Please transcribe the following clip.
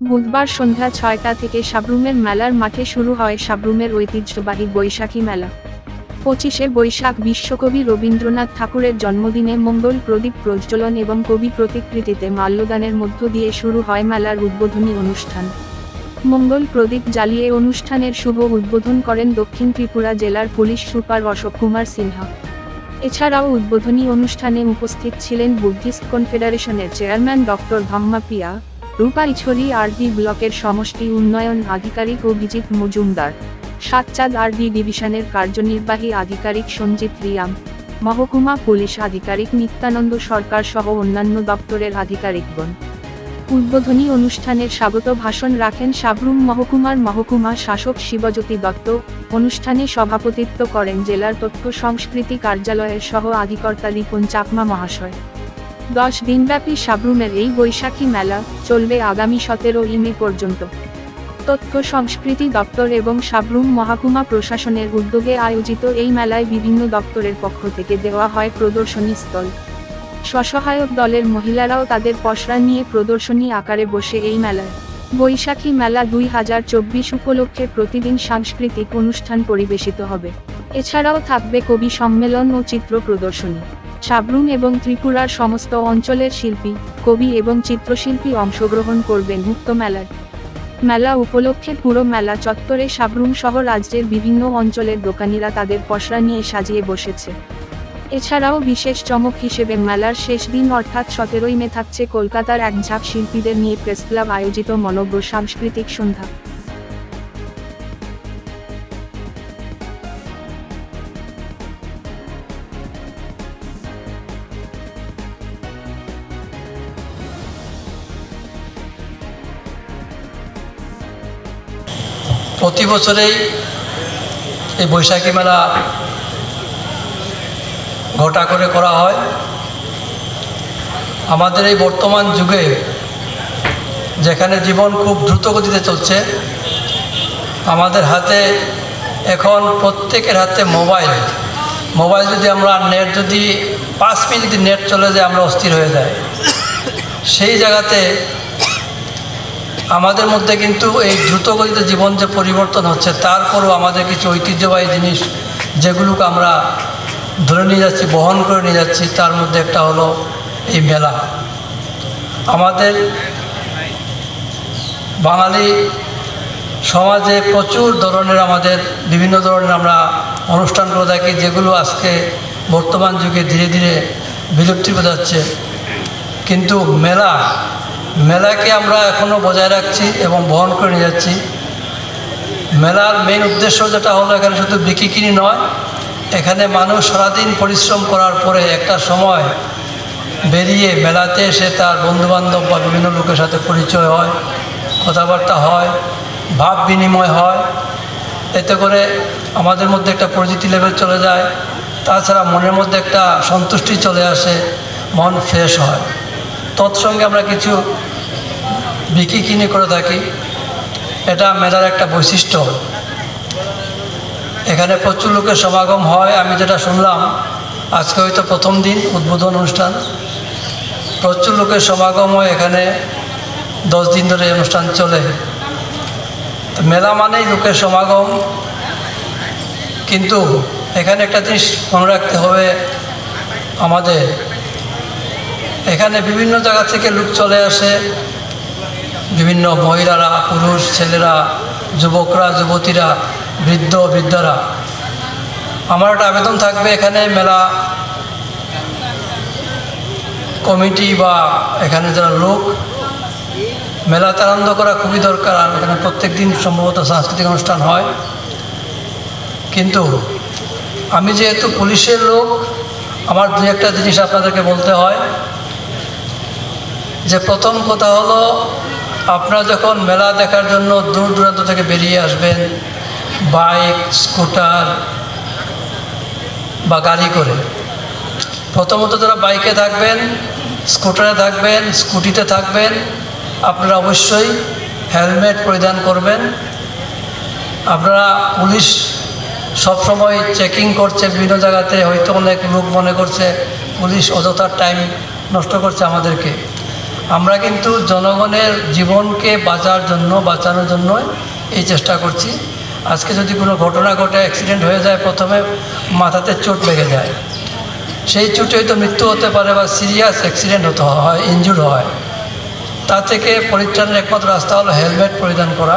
বুধবার সন্ধ্যা ৬টা থেকে সাব্রুমের মেলার মাঠে শুরু হয় সাব্রুমের ঐতিহ্যবাহী বৈশাখী মেলা। ২৫শে বৈশাখ বিশ্বকবি রবীন্দ্রনাথ ঠাকুরের জন্মদিনে মঙ্গল প্রদীপ প্রজ্বলন এবং কবি প্রতিকৃতিতে মাল্যদানের মধ্য দিয়ে শুরু হয় মেলার উদ্বোধনী অনুষ্ঠান। মঙ্গল প্রদীপ জ্বালিয়ে অনুষ্ঠানের শুভ উদ্বোধন করেন দক্ষিণ ত্রিপুরা জেলার পুলিশ সুপার অশোক কুমার সিনহা। এছাড়াও উদ্বোধনী অনুষ্ঠানে উপস্থিত ছিলেন বুদ্ধিস্ট কনফেডারেশনের চেয়ারম্যান ডক্টর ধম্মা পিয়া, রূপাইছড়ি আরডি ব্লকের সমষ্টি উন্নয়ন আধিকারিক অভিজিৎ মজুমদার, সাতচাঁদ আরডি ডিভিশনের কার্যনির্বাহী আধিকারিক সঞ্জিত রিয়াম, মহকুমা পুলিশ আধিকারিক নিত্যানন্দ সরকার সহ অন্যান্য দপ্তরের আধিকারিকগণ। উদ্বোধনী অনুষ্ঠানের স্বাগত ভাষণ রাখেন সাব্রুম মহকুমার মহকুমা শাসক শিবজ্যোতি দত্ত। অনুষ্ঠানে সভাপতিত্ব করেন জেলার তথ্য সংস্কৃতি কার্যালয়ের সহ আধিকর্তা রিপন চাকমা মহাশয়। 10 দিনব্যাপী সাব্রুমের এই বৈশাখী মেলা চলবে আগামী 17 মে পর্যন্ত। তথ্য সংস্কৃতি দপ্তর এবং সাব্রুম মহকুমা প্রশাসনের উদ্যোগে আয়োজিত এই মেলায় বিভিন্ন দপ্তরের পক্ষ থেকে দেওয়া হয় প্রদর্শনী স্থল। স্বসহায়ক দলের মহিলারাও তাদের পসরা নিয়ে প্রদর্শনী আকারে বসে এই মেলায়। বৈশাখী মেলা 2024 উপলক্ষে প্রতিদিন সাংস্কৃতিক অনুষ্ঠান পরিবেশিত হবে। এছাড়াও থাকবে কবি সম্মেলন ও চিত্র প্রদর্শনী। সাব্রুম এবং ত্রিপুরার সমস্ত অঞ্চলের শিল্পী, কবি এবং চিত্রশিল্পী অংশগ্রহণ করবেন উক্ত মেলায়। মেলা উপলক্ষে পুরো মেলা চত্বরে সাব্রুম সহ রাজ্যের বিভিন্ন অঞ্চলের দোকানিরা তাদের পসরা নিয়ে সাজিয়ে বসেছে। এছাড়াও বিশেষ চমক হিসেবে মেলার শেষ দিন অর্থাৎ 17 মে থাকছে কলকাতার এক ঝাঁক শিল্পীদের নিয়ে প্রেস ক্লাব আয়োজিত মনোজ্ঞ সাংস্কৃতিক সন্ধ্যা। প্রতি বছরেই এই বৈশাখী মেলা ঘটা করে করা হয়। আমাদের এই বর্তমান যুগে যেখানে জীবন খুব দ্রুত গতিতে চলছে, আমাদের হাতে এখন প্রত্যেকের হাতে মোবাইল যদি আমরা নেট যদি 5 মিনিট যদি নেট চলে যায় আমরা অস্থির হয়ে যাই। সেই জায়গাতে আমাদের মধ্যে কিন্তু এই দ্রুতগতিতে জীবন যে পরিবর্তন হচ্ছে, তারপরও আমাদের কিছু ঐতিহ্যবাহী জিনিস যেগুলোকে আমরা ধরে নিয়ে যাচ্ছি, বহন করে নিয়ে যাচ্ছি, তার মধ্যে একটা হলো এই মেলা। আমাদের বাঙালি সমাজে প্রচুর ধরনের আমাদের বিভিন্ন ধরনের আমরা অনুষ্ঠান করে থাকি, যেগুলো আজকে বর্তমান যুগে ধীরে ধীরে বিলুপ্তি হয়ে যাচ্ছে। কিন্তু মেলাকে আমরা এখনও বজায় রাখছি এবং বহন করে নিয়ে যাচ্ছি। মেলার মেইন উদ্দেশ্য যেটা হলো, এখানে শুধু বিক্রি কিনি নয়, এখানে মানুষ সারাদিন পরিশ্রম করার পরে একটা সময় বেরিয়ে মেলাতে এসে তার বন্ধুবান্ধব বা বিভিন্ন লোকের সাথে পরিচয় হয়, কথাবার্তা হয়, ভাব বিনিময় হয়। এতে করে আমাদের মধ্যে একটা পরিচিতি লেভেল চলে যায়। তাছাড়া মনের মধ্যে একটা সন্তুষ্টি চলে আসে, মন ফ্রেশ হয়। তৎসঙ্গে আমরা কিছু বিক্রি কিনে করে থাকি। এটা মেলার একটা বৈশিষ্ট্য। এখানে প্রচুর লোকের সমাগম হয়। আমি যেটা শুনলাম, আজকে হয়তো প্রথম দিন উদ্বোধন অনুষ্ঠান, প্রচুর লোকের সমাগম হয়। এখানে 10 দিন ধরে অনুষ্ঠান চলে। মেলা মানেই লোকের সমাগম, কিন্তু এখানে একটা জিনিস মনে রাখতে হবে আমাদের, এখানে বিভিন্ন জায়গা থেকে লোক চলে আসে, বিভিন্ন মহিলারা, পুরুষ, ছেলেরা, যুবকরা, যুবতীরা, বৃদ্ধ বৃদ্ধারা। আমার একটা আবেদন থাকবে, এখানে মেলা কমিটি বা এখানে যারা লোক, মেলাতে আনন্দ করা খুবই দরকার। আর এখানে প্রত্যেক দিন সম্ভবত সাংস্কৃতিক অনুষ্ঠান হয়। কিন্তু আমি যেহেতু পুলিশের লোক, আমার দু একটা জিনিস আপনাদেরকে বলতে হয়। যে প্রথম কথা হলো, আপনারা যখন মেলা দেখার জন্য দূর দূরান্ত থেকে বেরিয়ে আসবেন বাইক, স্কুটার বা গাড়ি করে, প্রথমত যারা বাইকে থাকবেন, স্কুটারে থাকবেন, স্কুটিতে থাকবেন, আপনারা অবশ্যই হেলমেট পরিধান করবেন। আপনারা পুলিশ সবসময় চেকিং করছে বিভিন্ন জায়গাতে, হয়তো অনেক লোক মনে করছে পুলিশ অযথা টাইম নষ্ট করছে আমাদেরকে। আমরা কিন্তু জনগণের জীবনকে বাঁচানোর জন্য এই চেষ্টা করছি। আজকে যদি কোনো ঘটনা ঘটে, অ্যাক্সিডেন্ট হয়ে যায়, প্রথমে মাথাতে চোট লেগে যায়, সেই চোটে হয়তো মৃত্যু হতে পারে বা সিরিয়াস অ্যাক্সিডেন্ট হতে হয়, ইনজুর্ড হয়। তা থেকে পরিত্রাণের একমাত্র রাস্তা হলো হেলমেট পরিধান করা।